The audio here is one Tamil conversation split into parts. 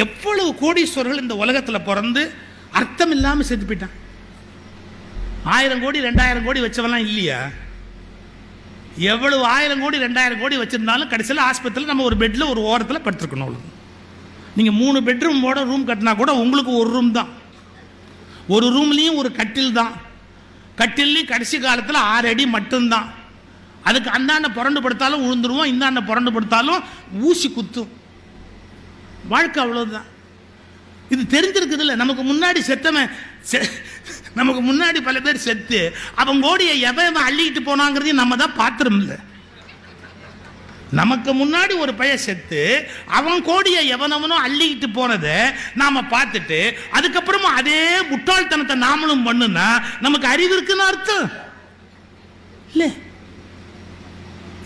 எவ்வளவு கோடீஸ்வரர்கள் இந்த உலகத்தில் பிறந்து அர்த்தம் இல்லாமல் செத்து போயிட்டான். 1000 கோடி 2000 கோடி வச்சவெல்லாம் இல்லையா? எவ்வளவு 1000 கோடி 2000 கோடி வச்சிருந்தாலும் கடைசியில் ஆஸ்பத்திரியில் நம்ம ஒரு பெட்டில் ஒரு ஓரத்தில் படுத்துருக்கணும். நீங்கள் 3 பெட்ரூமோட ரூம் கட்டினா கூட உங்களுக்கு ஒரு ரூம் தான். ஒரு ரூம்லேயும் ஒரு கட்டில் தான். கட்டில்லையும் கடைசி காலத்தில் 6 அடி மட்டும்தான். அதுக்கு அந்தாண்ட புரண்டு படுத்தாலும் விழுந்துருவோம், இந்தாண்ட புரண்டு படுத்தாலும் ஊசி குத்தும். வாழ்க்கை அவ்வளோதான். இது தெரிஞ்சிருக்குது இல்லை? நமக்கு முன்னாடி செத்தவன், நமக்கு முன்னாடி பல பேர் செத்து அவன் கோடியை எவன் அள்ளிக்கிட்டு போனாங்கிறதையும் நம்ம தான் பாத்திரம் இல்லை. நமக்கு முன்னாடி ஒரு பையன் செத்து அவன் கோடியை எவனவனோ அள்ளிக்கிட்டு போனதை நாம பார்த்துட்டு அதுக்கப்புறமா அதே முட்டாள்தனத்தை நாமளும் பண்ணுனா நமக்கு அறிவு இருக்குன்னு அர்த்தம் இல்லை.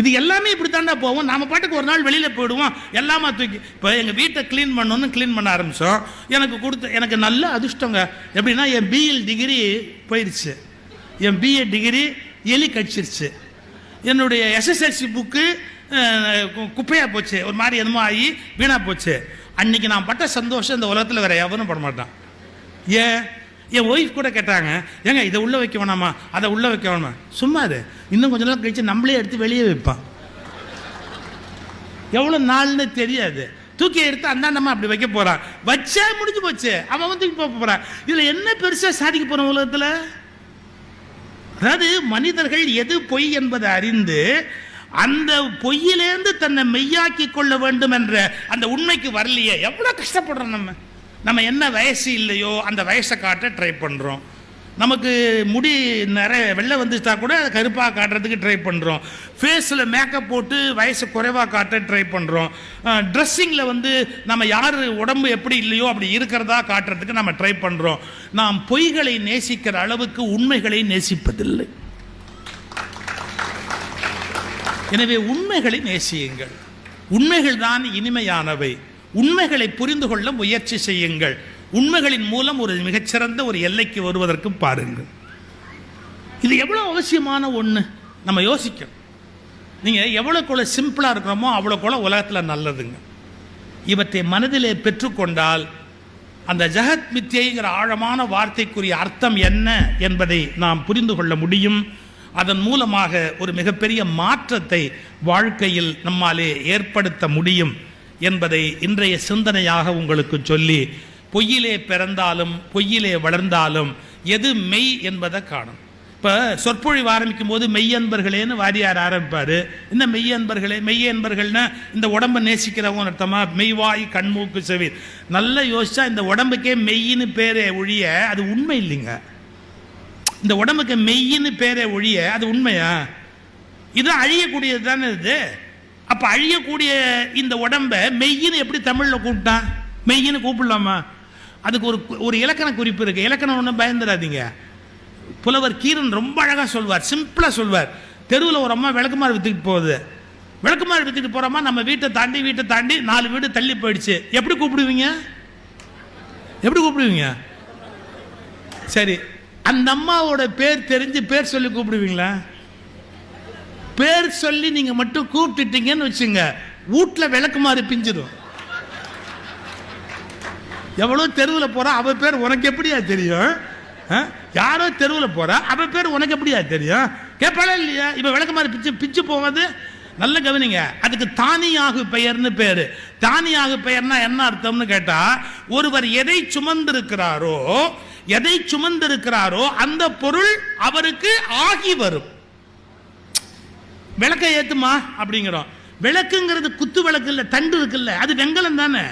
இது எல்லாமே இப்படி தாண்டா போவோம். நாம பாட்டுக்கு ஒரு நாள் வெளியில் போயிடுவோம், எல்லாமே தூக்கி. இப்போ எங்கள் வீட்டை க்ளீன் பண்ணணும்னு க்ளீன் பண்ண ஆரம்பித்தோம். எனக்கு நல்ல அதிர்ஷ்டங்க. எப்படின்னா என் பிஎல் டிகிரி போயிடுச்சு, என் பிஏ டிகிரி எலி கடிச்சிருச்சு, என்னுடைய எஸ்எஸ்எல்சி புக்கு குப்பையாக போச்சு, ஒரு மாதிரி என்னமோ ஆகி வீணாக போச்சு. அன்றைக்கி நான் பட்ட சந்தோஷம் இந்த உலகத்தில் வேறு எவனும் பட மாட்டான். என் ஒய்ஃப் கூட கேட்டாங்க, ஏங்க இதை உள்ளே வைக்க வேணாமா, அதை உள்ளே வைக்க வேணாமா? சும்மா அது இன்னும் கொஞ்ச நாள் கழிச்சு நம்மளே எடுத்து வெளியே வைப்பான். எவ்வளோ நாள்னு தெரியாது. தூக்கி எடுத்து அந்தாண்டமா அப்படி வைக்க போகிறான். வச்சா முடிஞ்சு போச்சு, அவன் வந்து போக போகிறான். இதில் என்ன பெருசாக சாதிக்க போகிறோம் உலகத்தில்? அதாவது மனிதர்கள் எது பொய் என்பதை அறிந்து அந்த பொய்யிலேருந்து தன்னை மெய்யாக்கி கொள்ள வேண்டும் என்ற அந்த உண்மைக்கு வரலையே. எவ்வளோ கஷ்டப்படுறோம் நம்ம என்ன வயசு இல்லையோ அந்த வயசை காட்ட ட்ரை பண்ணுறோம். நமக்கு முடி நிறைய வெள்ளை வந்துட்டா கூட கருப்பாக காட்டுறதுக்கு ட்ரை பண்ணுறோம். ஃபேஸில் மேக்கப் போட்டு வயசு குறைவாக காட்ட ட்ரை பண்ணுறோம். ட்ரெஸ்ஸிங்கில் வந்து நம்ம யார் உடம்பு எப்படி இல்லையோ அப்படி இருக்கிறதா காட்டுறதுக்கு நம்ம ட்ரை பண்ணுறோம். நாம் பொய்களை நேசிக்கிற அளவுக்கு உண்மைகளை நேசிப்பதில்லை. எனவே உண்மைகளை நேசியுங்கள். உண்மைகள் தான் இனிமையானவை. உண்மைகளை புரிந்து கொள்ள முயற்சி செய்யுங்கள். உண்மைகளின் மூலம் ஒரு மிகச்சிறந்த ஒரு எல்லைக்கு வருவதற்கு பாருங்கள். இது எவ்வளோ அவசியமான ஒன்று நம்ம யோசிக்கணும். நீங்கள் எவ்வளோக்குள்ள சிம்பிளாக இருக்கிறோமோ அவ்வளோக்குள்ள உலகத்தில் நல்லதுங்க. இவற்றை மனதிலே பெற்றுக்கொண்டால் அந்த ஜெகத் மித்யைங்கிற ஆழமான வார்த்தைக்குரிய அர்த்தம் என்ன என்பதை நாம் புரிந்து கொள்ள முடியும். அதன் மூலமாக ஒரு மிகப்பெரிய மாற்றத்தை வாழ்க்கையில் நம்மாலே ஏற்படுத்த முடியும் என்பதை இன்றைய சிந்தனையாக உங்களுக்கு சொல்லி, பொய்யிலே பிறந்தாலும் பொய்யிலே வளர்ந்தாலும் எது மெய் என்பதை காணும். இப்போ சொற்பொழிவு ஆரம்பிக்கும் போது மெய்யன்பர்களேன்னு வாரியார் ஆரம்பிப்பார். என்ன மெய்யன்பர்களே? மெய்யன்பர்கள்னா இந்த உடம்பை நேசிக்கிறவங்க அர்த்தமா? மெய்வாய் கண்மூக்கு செவி. நல்லா யோசிச்சா இந்த உடம்புக்கே மெய்யின்னு பேரே ஒழிய அது உண்மை இல்லைங்க. இந்த உடம்புக்கு மெய்யின்னு பேரே ஒழிய அது உண்மையா? இது அழியக்கூடியது தானே இது. அப்போ அழியக்கூடிய இந்த உடம்பை மெய்யின்னு எப்படி தமிழில் கூப்பிட்டான்? மெய்யின்னு கூப்பிடலாமா? அதுக்கு ஒரு இலக்கண குறிப்பு இருக்குது. இலக்கணம் ஒன்றும் பயந்துடாதீங்க. புலவர் கீரன் ரொம்ப அழகாக சொல்வார், சிம்பிளாக சொல்வார். தெருவில் ஒரு அம்மா விளக்குமாறு விற்றுக்கிட்டு போகுது. விளக்குமாறு விற்றுக்கிட்டு போகிறோமா, நம்ம வீட்டை தாண்டி 4 வீடு தள்ளி போயிடுச்சு. எப்படி கூப்பிடுவீங்க? எப்படி கூப்பிடுவீங்க? சரி, அந்த அம்மாவோட பேர் தெரிஞ்சு பேர் சொல்லி கூப்பிடுவீங்களா? பேர் சொல்லி நீங்க மட்டும் கூப்பிட்டுட்டீங்கன்னு வச்சுங்க, வீட்டில் விளக்குமாறு பிஞ்சிடும். எவ்வளோ தெருவில் போறா, அவ பேர் உனக்கு எப்படியா தெரியும்? யாரோ தெருவில் போறா, அவ பேர் உனக்கு எப்படியா தெரியும்? கேட்பாளா இல்லையா? இப்போ விளக்குமாறு பிச்சு போவது. நல்ல கவனிங்க. அதுக்கு தானியாகு பெயர்னு பேரு. தானியாகு பெயர்னா என்ன அர்த்தம்னு கேட்டா, ஒருவர் எதை சுமந்திருக்கிறாரோ அந்த பொருள் அவருக்கு ஆகி வரும். விளக்கை ஏத்துமா அப்படிங்கிறோம். விளக்குங்கிறது குத்து விளக்கு இல்லை, தண்டு இருக்குல்ல, அது வெங்கலம் தானே.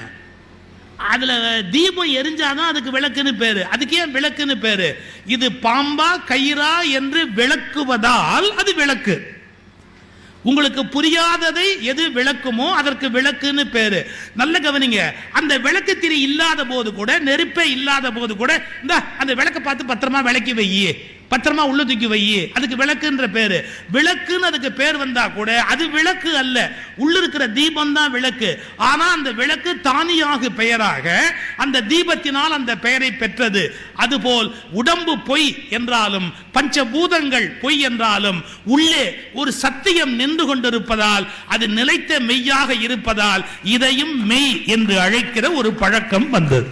அதுல தீபம் எரிஞ்சாதான் அதுக்கு விளக்குன்னு பேரு. அதுக்கு ஏன் விளக்குன்னு பேரு? இது பாம்பா கயிறா என்று விளக்குவதால் அது விளக்கு. உங்களுக்கு புரியாததை எது விளக்குமோ அதற்கு விளக்குன்னு பேரு. நல்ல கவனிங்க. அந்த விளக்கு திரி இல்லாத போது கூட, நெருப்பே இல்லாத போது கூட, இந்த அந்த விளக்கை பார்த்து பத்திரமா விளக்கி வையி, பத்திரமா உள்ள தூக்கி வை, அதுக்கு விளக்குன்ற பேரு. விளக்குன்னு அதுக்கு பேர் வந்தா கூட அது விளக்கு அல்ல, உள்ளிருக்கிற தீபம் தான் விளக்கு. ஆனா அந்த விளக்கு தானியாக பெயராக அந்த தீபத்தினால் அந்த பெயரை பெற்றது. அதுபோல் உடம்பு பொய் என்றாலும் பஞ்சபூதங்கள் பொய் என்றாலும் உள்ளே ஒரு சத்தியம் நின்று கொண்டிருப்பதால் அது நிலைத்த மெய்யாக இருப்பதால் இதையும் மெய் என்று அழைக்கிற ஒரு பழக்கம் வந்தது.